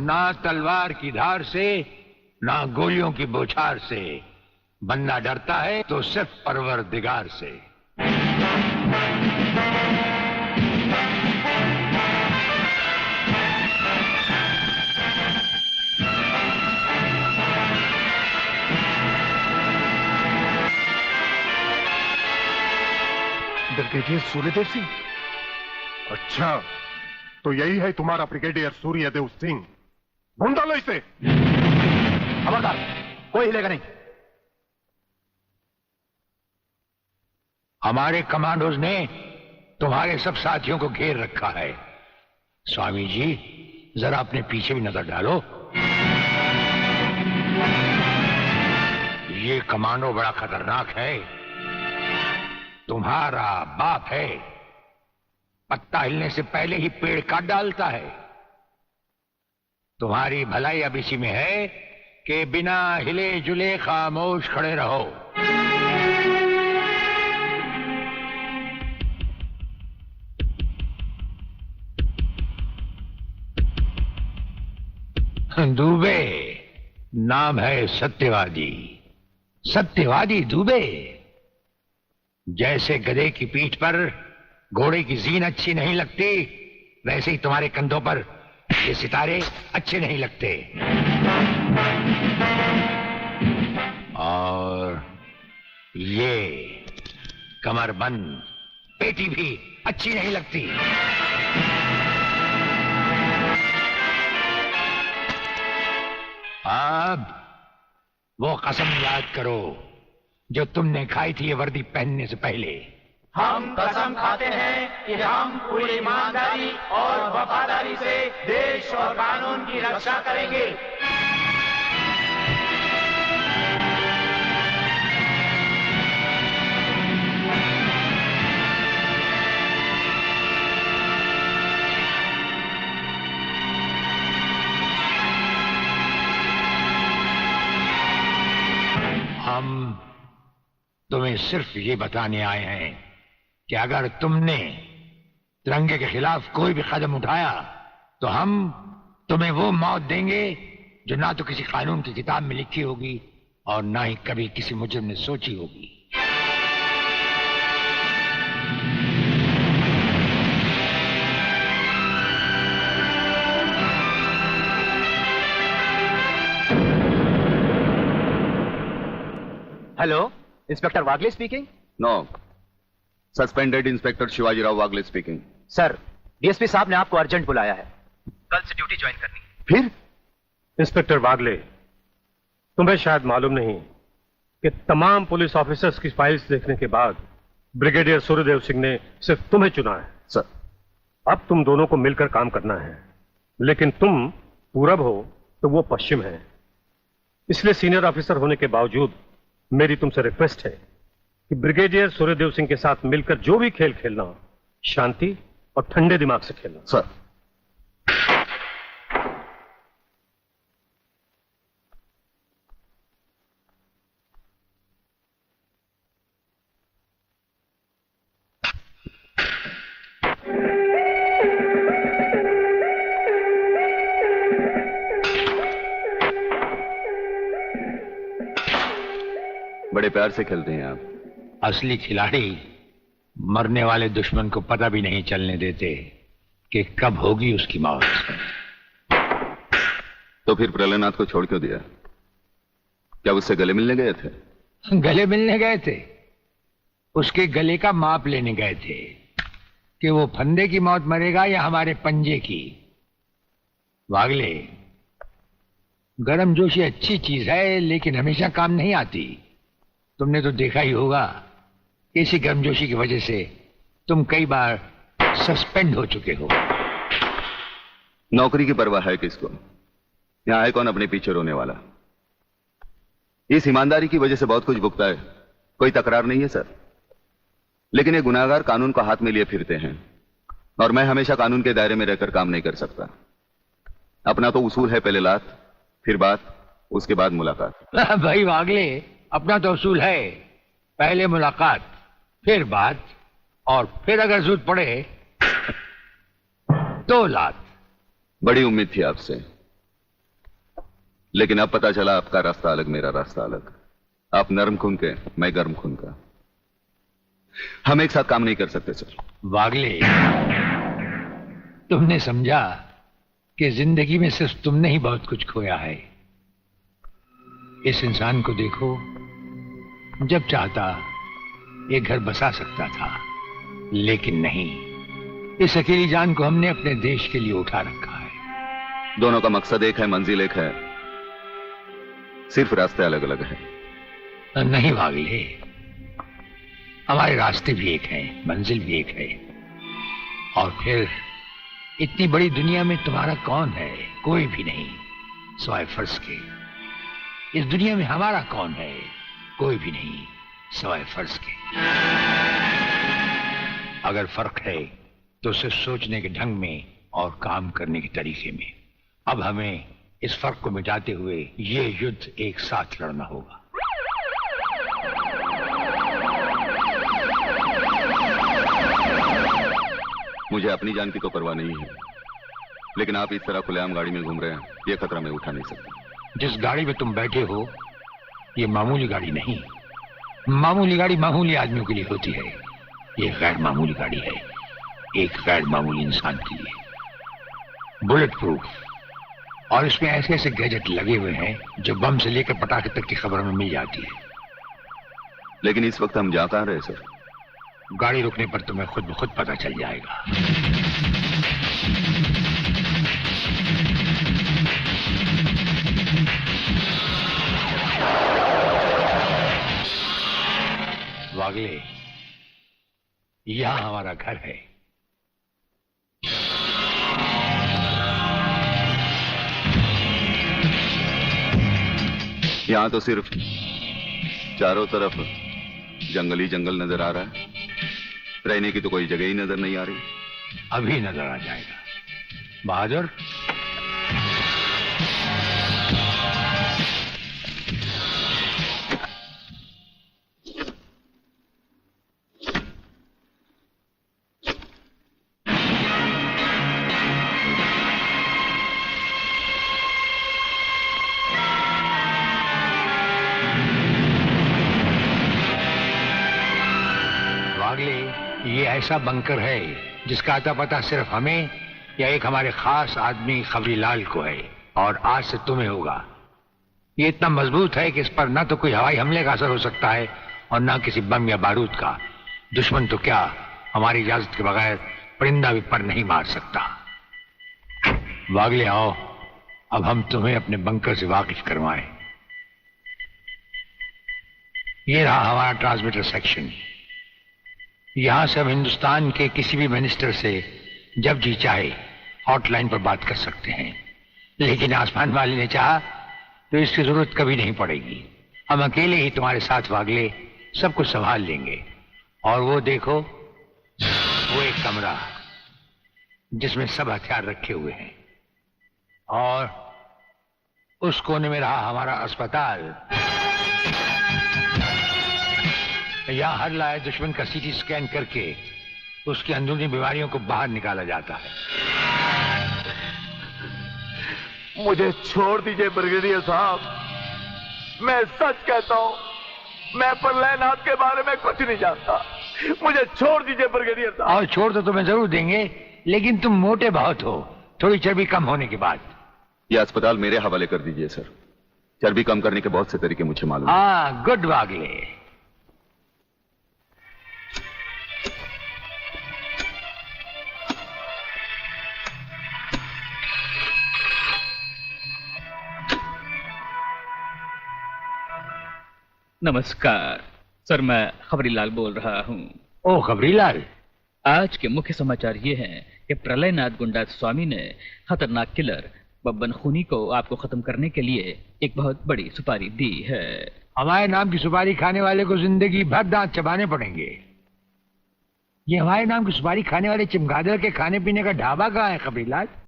ना तलवार की धार से, ना गोलियों की बौछार से। बंदा डरता है तो सिर्फ परवरदिगार से। ब्रिगेडियर सूर्यदेव सिंह? अच्छा, तो यही है तुम्हारा ब्रिगेडियर सूर्यदेव सिंह। ढूंढ डालो इसे। खबरदार, कोई हिलेगा नहीं। हमारे कमांडोज ने तुम्हारे सब साथियों को घेर रखा है। स्वामी जी, जरा अपने पीछे भी नजर डालो। ये कमांडो बड़ा खतरनाक है। तुम्हारा बाप है, पत्ता हिलने से पहले ही पेड़ काट डालता है। तुम्हारी भलाई अब इसी में है कि बिना हिले जुले खामोश खड़े रहो। दुबे नाम है सत्यवादी। सत्यवादी दुबे। जैसे गधे की पीठ पर घोड़े की जीन अच्छी नहीं लगती, वैसे ही तुम्हारे कंधों पर ये सितारे अच्छे नहीं लगते। और ये कमरबंद पेटी भी अच्छी नहीं लगती। अब वो कसम याद करो जो तुमने खाई थी ये वर्दी पहनने से पहले। हम कसम खाते हैं कि हम पूरी ईमानदारी और वफादारी से देश और कानून की रक्षा करेंगे। हम तुम्हें सिर्फ ये बताने आए हैं कि अगर तुमने तिरंगे के खिलाफ कोई भी कदम उठाया तो हम तुम्हें वो मौत देंगे जो ना तो किसी कानून की किताब में लिखी होगी और ना ही कभी किसी मुजरिम ने सोची होगी। Hello, inspector Wagle speaking. No, suspended inspector Shivaji Rao Wagle speaking. Sir, DSP साहब ने आपको अर्जेंट बुलाया है। कल से ड्यूटी ज्वाइन करनी है। फिर? इंस्पेक्टर वागले, तुम्हें शायद मालूम नहीं कि तमाम पुलिस ऑफिसर्स की फाइल्स देखने के बाद ब्रिगेडियर सूर्यदेव सिंह ने सिर्फ तुम्हें चुना है। सर, अब तुम दोनों को मिलकर काम करना है, लेकिन तुम पूरब हो तो वो पश्चिम है। इसलिए सीनियर ऑफिसर होने के बावजूद मेरी तुमसे रिक्वेस्ट है कि ब्रिगेडियर सूर्यदेव सिंह के साथ मिलकर जो भी खेल खेलना, शांति और ठंडे दिमाग से खेलना। सर। बड़े प्यार से खेलते हैं आप। असली खिलाड़ी मरने वाले दुश्मन को पता भी नहीं चलने देते कि कब होगी उसकी मौत। तो फिर प्रलयनाथ को छोड़ क्यों दिया? क्या उससे गले मिलने गए थे? गले मिलने गए थे? उसके गले का माप लेने गए थे कि वो फंदे की मौत मरेगा या हमारे पंजे की। वागले, गर्मजोशी अच्छी चीज है लेकिन हमेशा काम नहीं आती। तुमने तो देखा ही होगा कि इसी गर्मजोशी की वजह से तुम कई बार सस्पेंड हो चुके हो। नौकरी की परवाह है किसको? यहां है कौन अपने पीछे रोने वाला? इस ईमानदारी की वजह से बहुत कुछ भुगता है, कोई तकरार नहीं है सर। लेकिन ये गुनाहगार कानून को हाथ में लिए फिरते हैं और मैं हमेशा कानून के दायरे में रहकर काम नहीं कर सकता। अपना तो उसूल है, पहले लात फिर बात, उसके बाद मुलाकात। भाई वागले, अपना तो उसूल है, पहले मुलाकात फिर बात और फिर अगर जरूरत पड़े तो लात। बड़ी उम्मीद थी आपसे, लेकिन अब पता चला आपका रास्ता अलग, मेरा रास्ता अलग। आप नरम खून के, मैं गर्म खून का। हम एक साथ काम नहीं कर सकते सर। वागले, तुमने समझा कि जिंदगी में सिर्फ तुमने ही बहुत कुछ खोया है। इस इंसान को देखो, जब चाहता एक घर बसा सकता था, लेकिन नहीं, इस अकेली जान को हमने अपने देश के लिए उठा रखा है। दोनों का मकसद एक है, मंजिल एक है, सिर्फ रास्ते अलग अलग हैं। नहीं वागले, हमारे रास्ते भी एक हैं, मंजिल भी एक है। और फिर इतनी बड़ी दुनिया में तुम्हारा कौन है? कोई भी नहीं, सिवाय फर्ज के। इस दुनिया में हमारा कौन है? कोई भी नहीं, सिवाय फर्ज के। अगर फर्क है तो सिर्फ सोचने के ढंग में और काम करने के तरीके में। अब हमें इस फर्क को मिटाते हुए ये युद्ध एक साथ लड़ना होगा। मुझे अपनी जान की तो परवाह नहीं है, लेकिन आप इस तरह खुलेआम गाड़ी में घूम रहे हैं, यह खतरा मैं उठा नहीं सकता। जिस गाड़ी में तुम बैठे हो, ये मामूली गाड़ी नहीं। मामूली गाड़ी मामूली आदमियों के लिए होती है, ये गैर मामूली गाड़ी है, एक गैर मामूली इंसान के लिए। बुलेट प्रूफ, और इसमें ऐसे ऐसे गैजेट लगे हुए हैं जो बम से लेकर पटाखे तक की खबर में मिल जाती है। लेकिन इस वक्त हम जा कहां रहे सर? गाड़ी रुकने पर तुम्हें खुद ब खुद पता चल जाएगा। वागले, यहां हमारा घर है। यहां तो सिर्फ चारों तरफ जंगल ही जंगल नजर आ रहा है, रहने की तो कोई जगह ही नजर नहीं आ रही। अभी नजर आ जाएगा बहादुर। ये ऐसा बंकर है जिसका अता पता सिर्फ हमें या एक हमारे खास आदमी खबरीलाल को है, और आज से तुम्हें होगा। ये इतना मजबूत है कि इस पर ना तो कोई हवाई हमले का असर हो सकता है और ना किसी बम या बारूद का। दुश्मन तो क्या, हमारी इजाजत के बगैर परिंदा भी पर नहीं मार सकता। वागले आओ, अब हम तुम्हें अपने बंकर से वाकिफ करवाएं। ये रहा हमारा ट्रांसमीटर सेक्शन। यहां से हम हिंदुस्तान के किसी भी मिनिस्टर से जब जी चाहे हॉटलाइन पर बात कर सकते हैं, लेकिन आसमान वाले ने चाहा तो इसकी जरूरत कभी नहीं पड़ेगी। हम अकेले ही तुम्हारे साथ वागले सब कुछ संभाल लेंगे। और वो देखो, वो एक कमरा जिसमें सब हथियार रखे हुए हैं, और उस कोने में रहा हमारा अस्पताल। यहां हर लाए दुश्मन का सीटी स्कैन करके उसकी अंदरूनी बीमारियों को बाहर निकाला जाता है। मुझे छोड़ दीजिए ब्रिगेडियर साहब, मैं सच कहता हूं, मैं प्रलयनाथ के बारे में कुछ नहीं जानता। मुझे छोड़ दीजिए ब्रिगेडियर साहब। और छोड़ तो तुम्हें जरूर देंगे, लेकिन तुम मोटे बहुत हो, थोड़ी चर्बी कम होने के बाद। यह अस्पताल मेरे हवाले कर दीजिए सर। चर्बी कम करने के बहुत से तरीके मुझे मालूम है। हाँ, गुड वागले। नमस्कार सर, मैं खबरीलाल बोल रहा हूँ। ओ खबरीलाल, आज के मुख्य समाचार ये हैं कि प्रलयनाथ गुंडा स्वामी ने खतरनाक किलर बब्बन खूनी को आपको खत्म करने के लिए एक बहुत बड़ी सुपारी दी है। हमारे नाम की सुपारी खाने वाले को जिंदगी भर दांत चबाने पड़ेंगे। ये हमारे नाम की सुपारी खाने वाले चमगादड़ के खाने पीने का ढाबा कहाँ है खबरीलाल?